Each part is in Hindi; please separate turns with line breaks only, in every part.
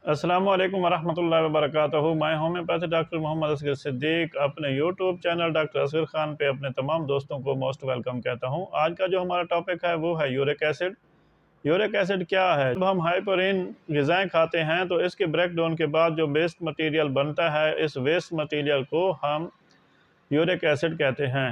अस्सलामु अलैकुम वरहमतुल्लाहि वबरकातुहू। मैं होम्योपैथी डॉक्टर मोहम्मद असगर सिद्दीक अपने YouTube channel doctor Asgar Khan पे अपने तमाम दोस्तों को मोस्ट वेलकम कहता हूं। आज का जो हमारा टॉपिक है वो है यूरिक एसिड। यूरिक एसिड क्या है? जब हम हाइपोरिन ग़िज़ाएँ खाते हैं तो इसके ब्रेकडाउन के बाद जो वेस्ट मटीरियल बनता है, इस वेस्ट मटीरियल को हम यूरिक एसिड कहते हैं।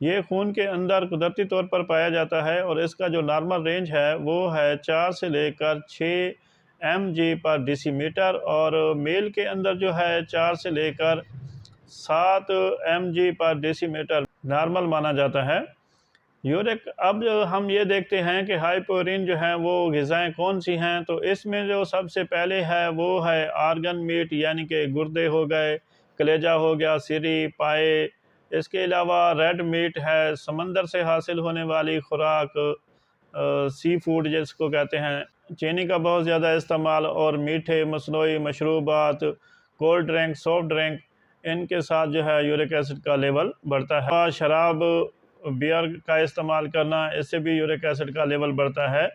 ये खून के अंदर कुदरती तौर पर पाया जाता है और इसका जो नॉर्मल रेंज है वो है 4 से लेकर 6 mg पर डेसीमीटर और मेल के अंदर जो है 4 से लेकर 7 mg पर डेसीमीटर नॉर्मल माना जाता है। यूरिक अब जो हम ये देखते हैं कि हाइपोरिन जो है वो ग़िज़ाएँ कौन सी हैं, तो इसमें जो सबसे पहले है वो है आर्गन मीट, यानी कि गुर्दे हो गए, कलेजा हो गया, सिरी, पाए। इसके अलावा रेड मीट है, समंदर से हासिल होने वाली खुराक, सी फूड जिसको कहते हैं। चीनी का बहुत ज़्यादा इस्तेमाल और मीठे मसनूई मशरूबात, कोल्ड ड्रिंक, सॉफ्ट ड्रिंक, इनके साथ जो है यूरिक एसिड का लेवल बढ़ता है। शराब, बियर का इस्तेमाल करना, इससे भी यूरिक एसिड का लेवल बढ़ता है।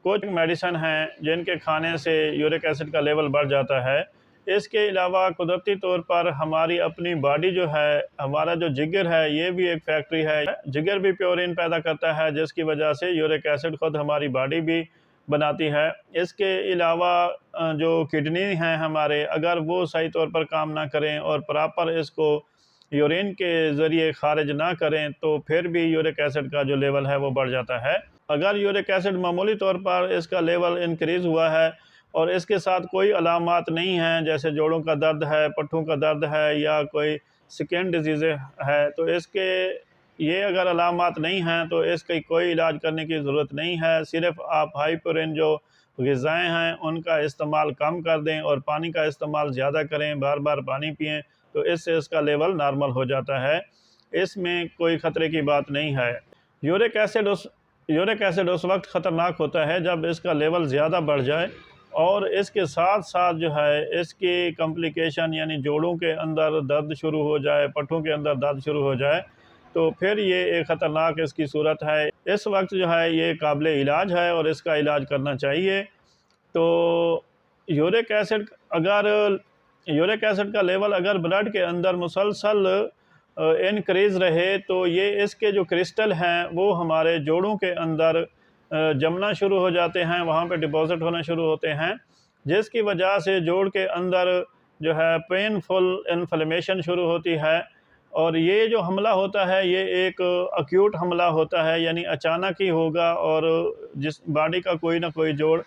कुछ मेडिसिन हैं जिनके खाने से यूरिक एसिड का लेवल बढ़ जाता है। इसके अलावा कुदरती तौर पर हमारी अपनी बॉडी जो है, हमारा जो जिगर है, ये भी एक फैक्ट्री है। जिगर भी प्योरिन पैदा करता है, जिसकी वजह से यूरिक एसिड खुद हमारी बॉडी भी बनाती है। इसके अलावा जो किडनी हैं हमारे, अगर वो सही तौर पर काम ना करें और प्रॉपर इसको यूरिन के ज़रिए खारिज ना करें तो फिर भी यूरिक एसिड का जो लेवल है वो बढ़ जाता है। अगर यूरिक एसिड मामूली तौर पर इसका लेवल इंक्रीज़ हुआ है और इसके साथ कोई अलामात नहीं हैं, जैसे जोड़ों का दर्द है, पट्ठों का दर्द है या कोई स्किन डिजीज़ है, तो इसके ये अगर अलामात नहीं हैं तो इसकी कोई इलाज करने की ज़रूरत नहीं है। सिर्फ़ आप हाइपोरिन जो ग़िज़ाएँ हैं उनका इस्तेमाल कम कर दें और पानी का इस्तेमाल ज़्यादा करें, बार बार पानी पिएँ, तो इससे इसका लेवल नॉर्मल हो जाता है। इसमें कोई ख़तरे की बात नहीं है। यूरिक एसिड उस वक्त ख़तरनाक होता है जब इसका लेवल ज़्यादा बढ़ जाए और इसके साथ साथ जो है इसकी कॉम्प्लिकेशन, यानी जोड़ों के अंदर दर्द शुरू हो जाए, पट्ठों के अंदर दर्द शुरू हो जाए, तो फिर ये एक ख़तरनाक इसकी सूरत है। इस वक्त जो है ये काबिल इलाज है और इसका इलाज करना चाहिए। तो यूरिक एसिड यूरिक एसिड का लेवल अगर ब्लड के अंदर मुसलसल इनक्रीज़ रहे तो ये इसके जो क्रिस्टल हैं वो हमारे जोड़ों के अंदर जमना शुरू हो जाते हैं, वहाँ पे डिपॉज़िट होना शुरू होते हैं, जिसकी वजह से जोड़ के अंदर जो है पेनफुल इन्फ्लेमेशन शुरू होती है। और ये जो हमला होता है ये एक एक्यूट हमला होता है, यानी अचानक ही होगा और जिस बॉडी का कोई ना कोई जोड़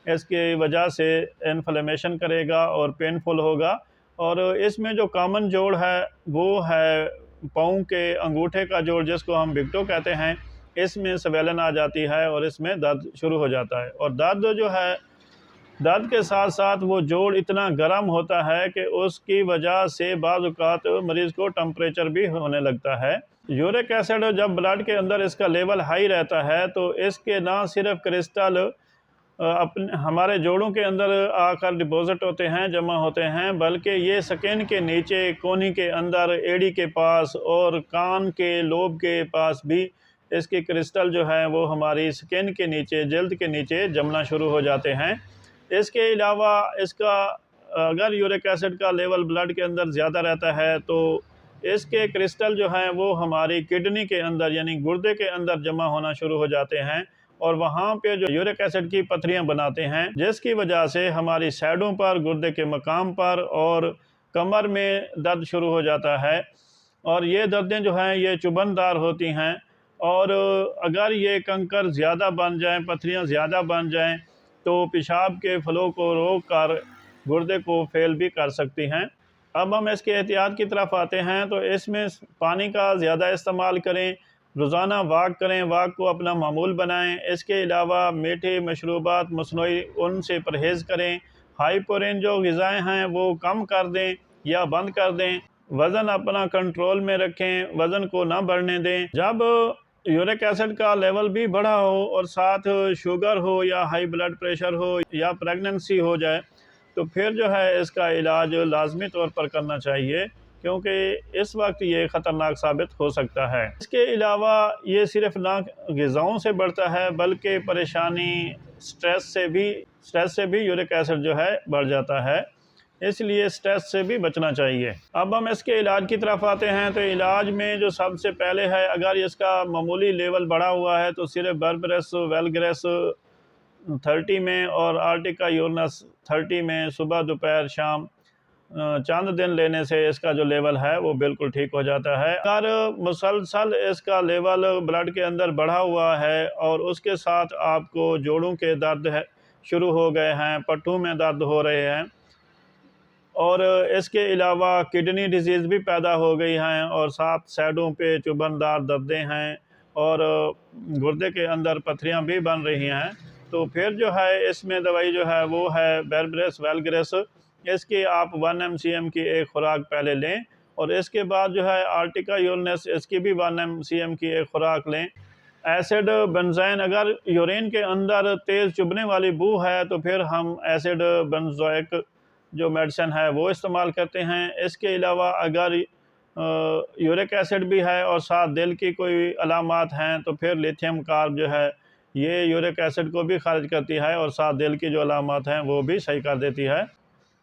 इसकी वजह से इन्फ्लेमेशन करेगा और पेनफुल होगा। और इसमें जो कॉमन जोड़ है वो है पाँव के अंगूठे का जोड़, जिसको हम बिगटो कहते हैं। इसमें स्वेलन आ जाती है और इसमें दर्द शुरू हो जाता है और दर्द के साथ साथ वो जोड़ इतना गर्म होता है कि उसकी वजह से बाज़ औक़ात मरीज़ को टेम्परेचर भी होने लगता है। यूरिक एसिड जब ब्लड के अंदर इसका लेवल हाई रहता है तो इसके ना सिर्फ क्रिस्टल अपने हमारे जोड़ों के अंदर आकर डिपॉज़िट होते हैं, जमा होते हैं, बल्कि ये स्किन के नीचे, कोहनी के अंदर, एड़ी के पास और कान के लोब के पास भी इसके क्रिस्टल जो हैं वो हमारी स्किन के नीचे, जल्द के नीचे जमना शुरू हो जाते हैं। इसके अलावा इसका अगर यूरिक एसिड का लेवल ब्लड के अंदर ज़्यादा रहता है तो इसके क्रिस्टल जो हैं वो हमारी किडनी के अंदर, यानी गुर्दे के अंदर जमा होना शुरू हो जाते हैं और वहाँ पे जो यूरिक एसिड की पथरियाँ बनाते हैं, जिसकी वजह से हमारी साइडों पर, गुर्दे के मकाम पर और कमर में दर्द शुरू हो जाता है। और ये दर्दें जो हैं ये चुभनदार होती हैं और अगर ये कंकर ज़्यादा बन जाएँ, पथरियाँ ज़्यादा बन जाएँ, तो पेशाब के फ़्लो को रोक कर गुर्दे को फ़ेल भी कर सकती हैं। अब हम इसके एहतियात की तरफ आते हैं, तो इसमें पानी का ज़्यादा इस्तेमाल करें, रोज़ाना वॉक करें, वॉक को अपना मामूल बनाएं। इसके अलावा मीठे मशरूबात, मसनूई, उनसे परहेज़ करें। हाइपोरिन जो ग़िज़ाएँ हैं वो कम कर दें या बंद कर दें। वज़न अपना कंट्रोल में रखें, वज़न को ना बढ़ने दें। जब यूरिक एसिड का लेवल भी बढ़ा हो और साथ शुगर हो या हाई ब्लड प्रेशर हो या प्रेगनेंसी हो जाए, तो फिर जो है इसका इलाज लाज़मी तौर पर करना चाहिए। क्योंकि इस वक्त ये ख़तरनाक साबित हो सकता है। इसके अलावा ये सिर्फ ना ग़िज़ाओं से बढ़ता है बल्कि परेशानी स्ट्रेस से भी यूरिक एसिड जो है बढ़ जाता है, इसलिए स्ट्रेस से भी बचना चाहिए। अब हम इसके इलाज की तरफ आते हैं। तो इलाज में जो सबसे पहले है, अगर इसका मामूली लेवल बढ़ा हुआ है तो सिर्फ बर्बेरस वैलगेरिस 30 में और आर्टिका यूरनस 30 में सुबह दोपहर शाम चंद दिन लेने से इसका जो लेवल है वो बिल्कुल ठीक हो जाता है। अगर मुसलसल इसका लेवल ब्लड के अंदर बढ़ा हुआ है और उसके साथ आपको जोड़ों के दर्द है शुरू हो गए हैं, पट्टों में दर्द हो रहे हैं और इसके अलावा किडनी डिजीज़ भी पैदा हो गई हैं और साथ साइडों पे चुभनदार दर्दें हैं और गुर्दे के अंदर पथरियां भी बन रही हैं, तो फिर जो है इसमें दवाई जो है वो है बर्बेरस वैलगेरिस। इसकी आप 1 mcm की एक खुराक पहले लें और इसके बाद जो है आर्टिका यूरनस, इसकी भी 1 mcm की एक खुराक लें। एसिड बेंज़ोइन, अगर यूरिन के अंदर तेज़ चुभने वाली बू है तो फिर हम एसिड बेंज़ोइक जो मेडिसिन है वो इस्तेमाल करते हैं। इसके अलावा अगर यूरिक एसिड भी है और साथ दिल की कोई अलामात हैं तो फिर लिथियम कार्ब जो है ये यूरिक एसिड को भी खारिज करती है और साथ दिल की जो अलामात हैं वो भी सही कर देती है।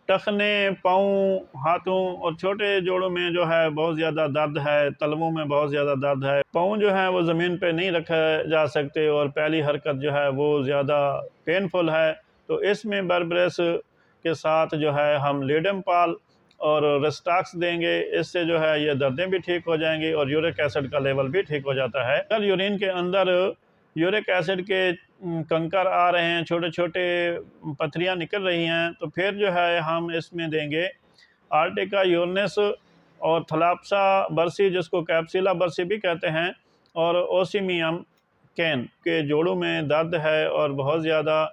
टखने, पाँव, हाथों और छोटे जोड़ों में जो है बहुत ज़्यादा दर्द है, तलवों में बहुत ज़्यादा दर्द है, पाँव जो है वो ज़मीन पे नहीं रखे जा सकते और पहली हरकत जो है वो ज़्यादा पेनफुल है, तो इसमें बर्बेरस के साथ जो है हम लिडमपाल और रेस्टाक्स देंगे। इससे जो है ये दर्दें भी ठीक हो जाएंगी और यूरिक एसिड का लेवल भी ठीक हो जाता है। अगर यूरिन के अंदर यूरिक एसिड के कंकर आ रहे हैं, छोटे छोटे पथरियां निकल रही हैं, तो फिर जो है हम इसमें देंगे आर्टिका यूरनस और थलाप्सा बर्सी, जिसको कैप्सिला बर्सी भी कहते हैं, और ओसीमियम कैन के जोड़ों में दर्द है और बहुत ज़्यादा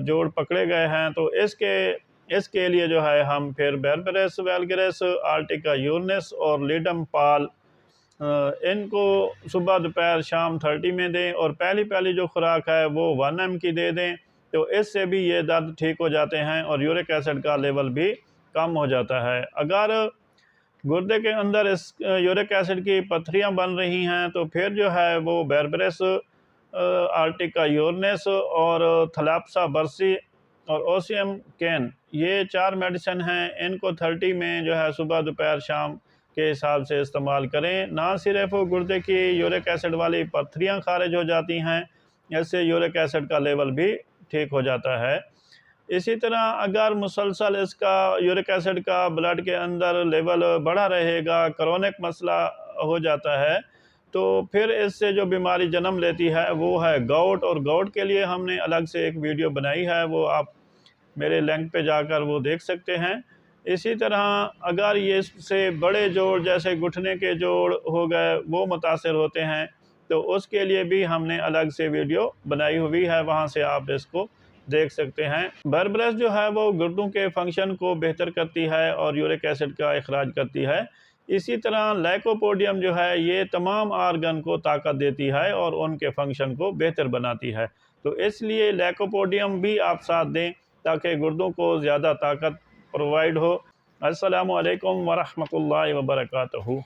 जोड़ पकड़े गए हैं, तो इसके लिए जो है हम फिर बर्बेरस वैलगेरिस, आर्टिका यूरनस और लिडमपाल इनको सुबह दोपहर शाम 30 में दें और पहली जो खुराक है वो 1 m की दे दें, तो इससे भी ये दर्द ठीक हो जाते हैं और यूरिक एसिड का लेवल भी कम हो जाता है। अगर गुर्दे के अंदर इस यूरिक एसिड की पथरियां बन रही हैं तो फिर जो है वो बर्बेरस, आर्टिका यूरनस और थलाप्सा बर्सी और ओसीएम कैन, ये 4 मेडिसिन हैं। इनको 30 में जो है सुबह दोपहर शाम के हिसाब से इस्तेमाल करें। ना सिर्फ गुर्दे की यूरिक एसिड वाली पथरियां खारिज हो जाती हैं, इससे यूरिक एसिड का लेवल भी ठीक हो जाता है। इसी तरह अगर मुसलसल इसका यूरिक एसिड का ब्लड के अंदर लेवल बढ़ा रहेगा, क्रोनिक मसला हो जाता है, तो फिर इससे जो बीमारी जन्म लेती है वो है गाउट, और गाउट के लिए हमने अलग से एक वीडियो बनाई है, वो आप मेरे लिंक पे जाकर वो देख सकते हैं। इसी तरह अगर ये इससे बड़े जोड़ जैसे घुटने के जोड़ हो गए वो मुतासर होते हैं, तो उसके लिए भी हमने अलग से वीडियो बनाई हुई है, वहाँ से आप इसको देख सकते हैं। बर्बेरस जो है वो गुर्दों के फंक्शन को बेहतर करती है और यूरिक एसिड का इखराज करती है। इसी तरह लाइकोपोडियम जो है ये तमाम आर्गन को ताकत देती है और उनके फंक्शन को बेहतर बनाती है, तो इसलिए लाइकोपोडियम भी आप साथ दें ताकि गुर्दों को ज़्यादा ताकत प्रोवाइड हो। अस्सलामु अलैकुम वरहमतुल्लाहि वबरकातुहू।